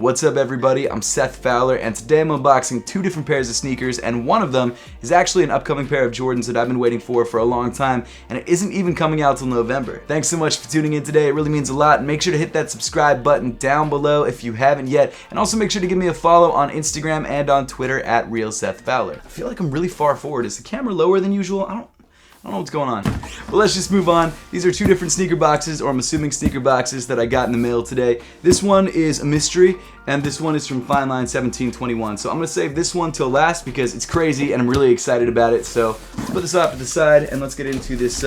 What's up everybody, I'm Seth Fowler and today I'm unboxing two different pairs of sneakers and one of them is actually an upcoming pair of Jordans that I've been waiting for a long time and it isn't even coming out till November. Thanks so much for tuning in today, it really means a lot. Make sure to hit that subscribe button down below if you haven't yet, and also make sure to give me a follow on Instagram and on Twitter at RealSethFowler. I feel like I'm really far forward. Is the camera lower than usual? I don't know what's going on. But let's just move on. These are two different sneaker boxes, or I'm assuming sneaker boxes, that I got in the mail today. This one is a mystery, and this one is from Fine Line 1721. So I'm gonna save this one till last because it's crazy and I'm really excited about it. So let's put this off to the side and let's get into this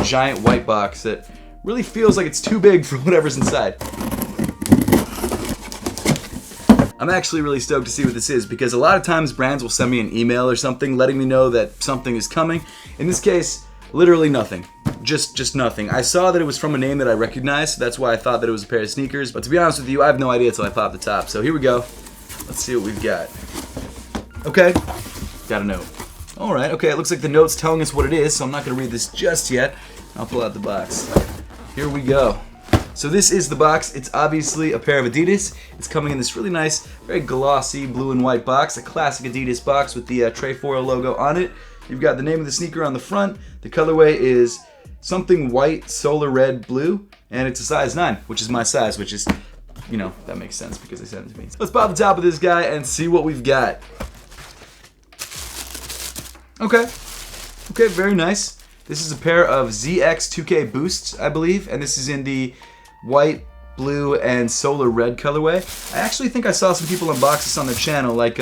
giant white box that really feels like it's too big for whatever's inside. I'm actually really stoked to see what this is because a lot of times brands will send me an email or something letting me know that something is coming. In this case, literally nothing. Just nothing. I saw that it was from a name that I recognized, so that's why I thought that it was a pair of sneakers. But to be honest with you, I have no idea until I pop the top. So here we go. Let's see what we've got. Okay, got a note. Alright, okay, it looks like the note's telling us what it is, so I'm not going to read this just yet. I'll pull out the box. Here we go. So this is the box. It's obviously a pair of Adidas. It's coming in this really nice, very glossy blue and white box, a classic Adidas box with the Trefoil logo on it. You've got the name of the sneaker on the front. The colorway is something white, solar red, blue, and it's a size 9, which is my size, which is, you know, that makes sense because they sent it to me. Let's pop the top of this guy and see what we've got. Okay, very nice. This is a pair of ZX2K Boosts, I believe, and this is in the white, blue, and solar red colorway. I actually think I saw some people unbox this on their channel, like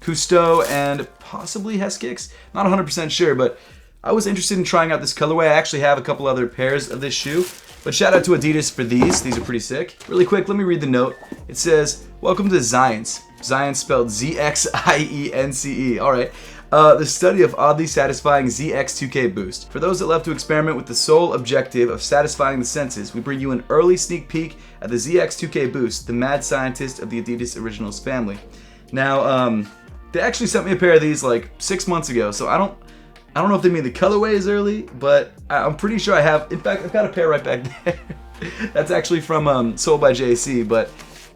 Cousteau and possibly Heskix. Not 100% sure, but I was interested in trying out this colorway. I actually have a couple other pairs of this shoe, but shout out to Adidas for these. These are pretty sick. Really quick, let me read the note. It says, "Welcome to Zience." Zience spelled Z-X-I-E-N-C-E. All right. The study of oddly satisfying ZX2K Boost. For those that love to experiment with the sole objective of satisfying the senses, we bring you an early sneak peek at the ZX2K Boost, the mad scientist of the Adidas Originals family. Now, they actually sent me a pair of these like 6 months ago, so I don't know if they mean the colorway is early, but I'm pretty sure I have. In fact, I've got a pair right back there. That's actually from Sold by JC, but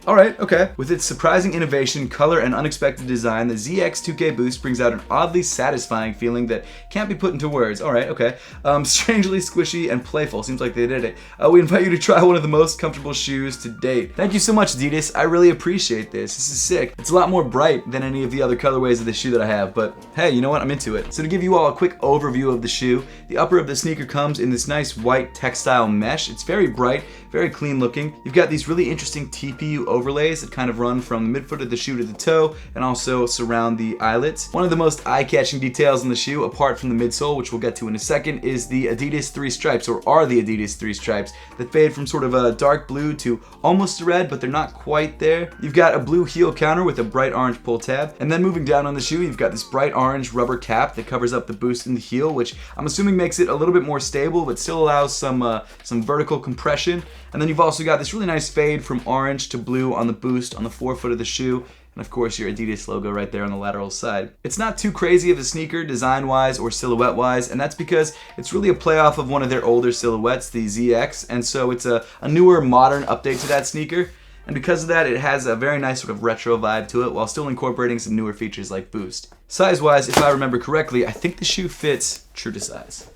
alright, okay. With its surprising innovation, color, and unexpected design, the ZX2K Boost brings out an oddly satisfying feeling that can't be put into words. Alright, okay. Strangely squishy and playful. Seems like they did it. We invite you to try one of the most comfortable shoes to date. Thank you so much, Adidas. I really appreciate this. This is sick. It's a lot more bright than any of the other colorways of the shoe that I have, but hey, you know what? I'm into it. So to give you all a quick overview of the shoe, the upper of the sneaker comes in this nice white textile mesh. It's very bright, very clean looking. You've got these really interesting TPU overlays that kind of run from the midfoot of the shoe to the toe and also surround the eyelets. One of the most eye-catching details in the shoe, apart from the midsole, which we'll get to in a second, is the Adidas 3 stripes, or are the Adidas 3 stripes, that fade from sort of a dark blue to almost a red, but they're not quite there. You've got a blue heel counter with a bright orange pull tab, and then moving down on the shoe, you've got this bright orange rubber cap that covers up the boost in the heel, which I'm assuming makes it a little bit more stable, but still allows some vertical compression. And then you've also got this really nice fade from orange to blue on the boost on the forefoot of the shoe, and of course your Adidas logo right there on the lateral side. It's not too crazy of a sneaker design-wise or silhouette-wise, and that's because it's really a playoff of one of their older silhouettes, the ZX, and so it's a newer, modern update to that sneaker. And because of that, it has a very nice sort of retro vibe to it while still incorporating some newer features like boost. Size-wise, if I remember correctly, I think the shoe fits true to size.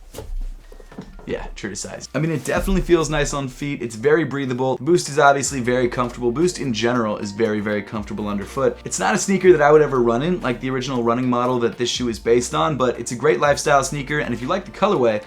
Yeah, true to size. I mean, it definitely feels nice on feet. It's very breathable. Boost is obviously very comfortable. Boost in general is very, very comfortable underfoot. It's not a sneaker that I would ever run in, like the original running model that this shoe is based on, but it's a great lifestyle sneaker, and if you like the colorway,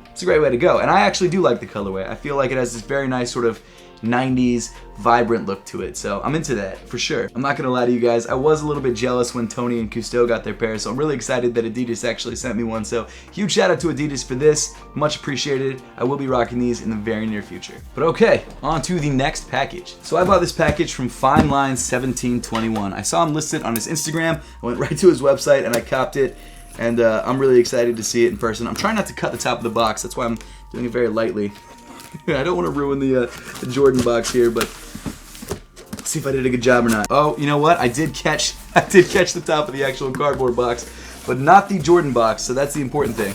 it's a great way to go. And I actually do like the colorway. I feel like it has this very nice sort of 90s vibrant look to it, so I'm into that for sure. I'm not gonna lie to you guys, I was a little bit jealous when Tony and Cousteau got their pair, so I'm really excited that Adidas actually sent me one, so huge shout out to Adidas for this, much appreciated. I will be rocking these in the very near future. But okay, on to the next package. So I bought this package from Fine Line 1721. I saw him listed on his Instagram, I went right to his website and I copped it, and I'm really excited to see it in person. I'm trying not to cut the top of the box, that's why I'm doing it very lightly. I don't want to ruin the Jordan box here, but let's see if I did a good job or not. Oh, you know what? I did catch the top of the actual cardboard box, but not the Jordan box, so that's the important thing.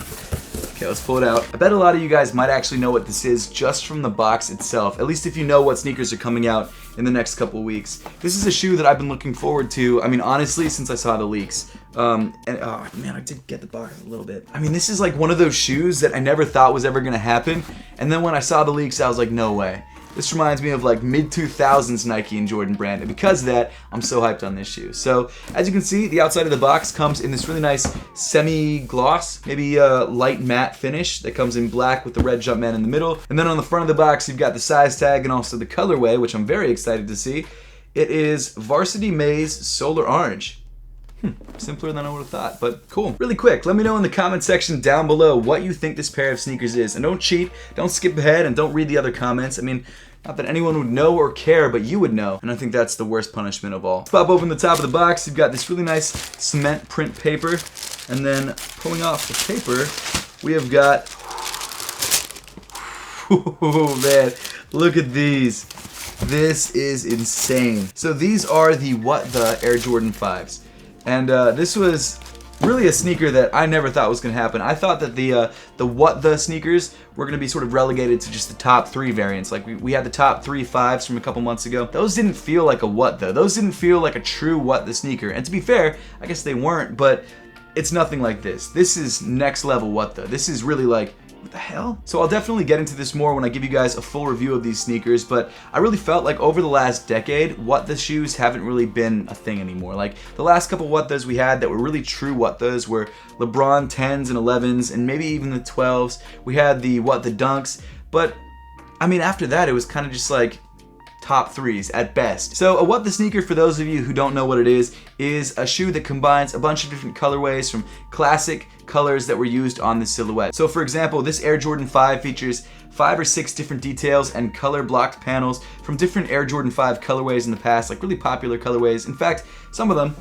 Okay, let's pull it out. I bet a lot of you guys might actually know what this is just from the box itself, at least if you know what sneakers are coming out in the next couple of weeks. This is a shoe that I've been looking forward to, I mean, honestly, since I saw the leaks. And oh man, I did get the box a little bit. I mean, this is like one of those shoes that I never thought was ever gonna happen, and then when I saw the leaks, I was like, no way. This reminds me of like mid-2000s Nike and Jordan brand, and because of that, I'm so hyped on this shoe. So, as you can see, the outside of the box comes in this really nice semi-gloss, maybe a light matte finish that comes in black with the red Jumpman in the middle. And then on the front of the box, you've got the size tag and also the colorway, which I'm very excited to see. It is Varsity Maze Solar Orange. Simpler than I would have thought, but cool. Really quick, let me know in the comment section down below what you think this pair of sneakers is. And don't cheat, don't skip ahead, and don't read the other comments. I mean, not that anyone would know or care, but you would know. And I think that's the worst punishment of all. Pop open the top of the box, you've got this really nice cement print paper. And then pulling off the paper, we have got, oh man, look at these. This is insane. So these are the What The Air Jordan 5s. And this was really a sneaker that I never thought was going to happen. I thought that the What The sneakers were going to be sort of relegated to just the top 3 variants. Like we had the top 3 5s from a couple months ago. Those didn't feel like a What The. Those didn't feel like a true What The sneaker. And to be fair, I guess they weren't, but it's nothing like this. This is next level What The. This is really like, what the hell? So I'll definitely get into this more when I give you guys a full review of these sneakers, but I really felt like over the last decade, What The shoes haven't really been a thing anymore. Like the last couple What The's we had that were really true What The's were LeBron 10s and 11s and maybe even the 12s. We had the What The Dunks, but I mean after that it was kind of just like top 3s at best. So a What The sneaker, for those of you who don't know what it is a shoe that combines a bunch of different colorways from classic colors that were used on the silhouette. So for example, this Air Jordan 5 features 5 or 6 different details and color blocked panels from different Air Jordan 5 colorways in the past, like really popular colorways. In fact, some of them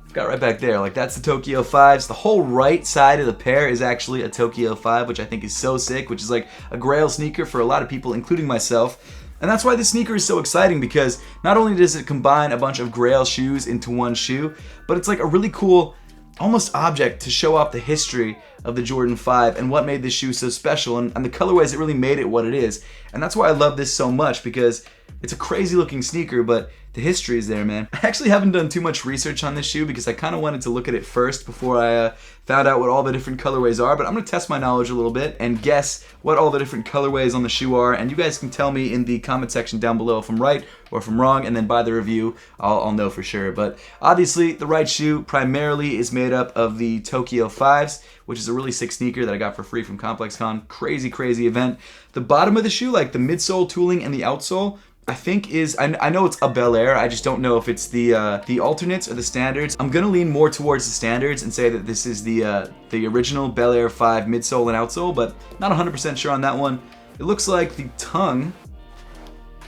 I've got right back there, like that's the Tokyo 5s. The whole right side of the pair is actually a Tokyo 5, which I think is so sick, which is like a grail sneaker for a lot of people, including myself. And that's why this sneaker is so exciting, because not only does it combine a bunch of grail shoes into one shoe, but it's like a really cool almost object to show off the history of the Jordan 5 and what made this shoe so special, and the colorways that really made it what it is. And that's why I love this so much, because it's a crazy looking sneaker, but the history is there, man. I actually haven't done too much research on this shoe because I kind of wanted to look at it first before I found out what all the different colorways are, but I'm going to test my knowledge a little bit and guess what all the different colorways on the shoe are, and you guys can tell me in the comment section down below if I'm right or if I'm wrong, and then by the review I'll know for sure. But obviously the right shoe primarily is made up of the Tokyo 5s, which is a really sick sneaker that I got for free from ComplexCon. Crazy event. The bottom of the shoe, like the midsole tooling and the outsole, I think is, I know it's a Bel Air, I just don't know if it's the alternates or the standards. I'm gonna lean more towards the standards and say that this is the original Bel Air 5 midsole and outsole, but not 100% sure on that one. It looks like the tongue,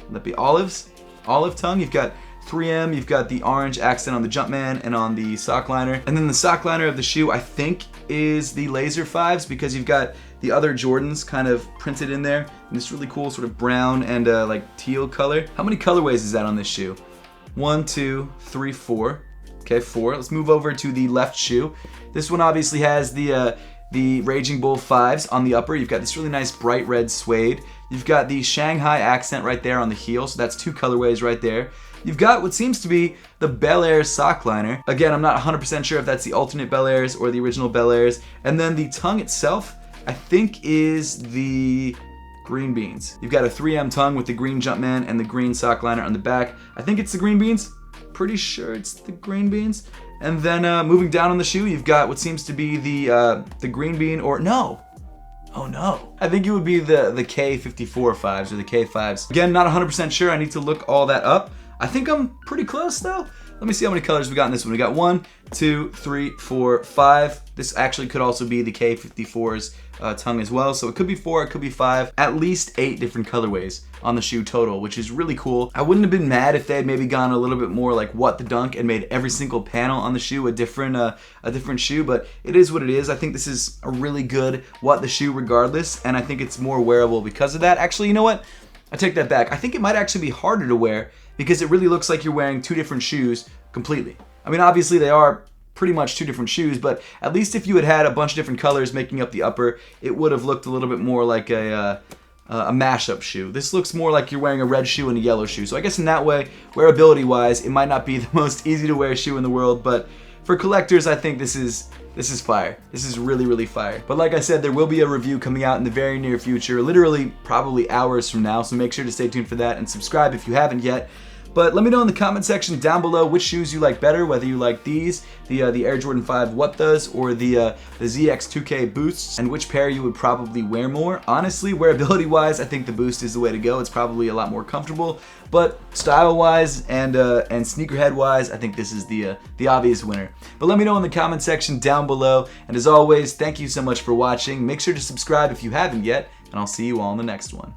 would that be olive tongue? You've got 3M, you've got the orange accent on the Jumpman and on the sock liner. And then the sock liner of the shoe, I think, is the Laser 5s, because you've got the other Jordans kind of printed in there in this really cool sort of brown and like teal color. How many colorways is that on this shoe? 1, 2, 3, 4. Okay, 4. Let's move over to the left shoe. This one obviously has the Raging Bull 5s on the upper. You've got this really nice bright red suede. You've got the Shanghai accent right there on the heel, so that's 2 colorways right there. You've got what seems to be the Bel Air sock liner. Again, I'm not 100% sure if that's the alternate Bel Airs or the original Bel Airs. And then the tongue itself, I think, is the green beans. You've got a 3M tongue with the green Jumpman and the green sock liner on the back. I think it's the green beans. Pretty sure it's the green beans. And then moving down on the shoe, you've got what seems to be the green bean, or no. Oh no. I think it would be the K54 5s or the K5s. Again, not 100% sure. I need to look all that up. I think I'm pretty close though. Let me see how many colors we got in this one. We got 1, 2, 3, 4, 5. This actually could also be the K54's tongue as well. So it could be 4, it could be 5. At least 8 different colorways on the shoe total, which is really cool. I wouldn't have been mad if they had maybe gone a little bit more like What The Dunk and made every single panel on the shoe a different shoe, but it is what it is. I think this is a really good What The shoe regardless, and I think it's more wearable because of that. Actually, you know what? I take that back. I think it might actually be harder to wear because it really looks like you're wearing 2 different shoes completely. I mean, obviously they are pretty much two different shoes, but at least if you had had a bunch of different colors making up the upper, it would have looked a little bit more like a mashup shoe. This looks more like you're wearing a red shoe and a yellow shoe. So I guess in that way, wearability wise, it might not be the most easy to wear shoe in the world, but for collectors, I think this is fire. This is really, really fire. But like I said, there will be a review coming out in the very near future, literally probably hours from now, so make sure to stay tuned for that and subscribe if you haven't yet. But let me know in the comment section down below which shoes you like better, whether you like these, the Air Jordan 5 What Does, or the ZX 2K Boosts, and which pair you would probably wear more. Honestly, wearability-wise, I think the Boost is the way to go. It's probably a lot more comfortable, but style-wise and sneakerhead-wise, I think this is the obvious winner. But let me know in the comment section down below, and as always, thank you so much for watching. Make sure to subscribe if you haven't yet, and I'll see you all in the next one.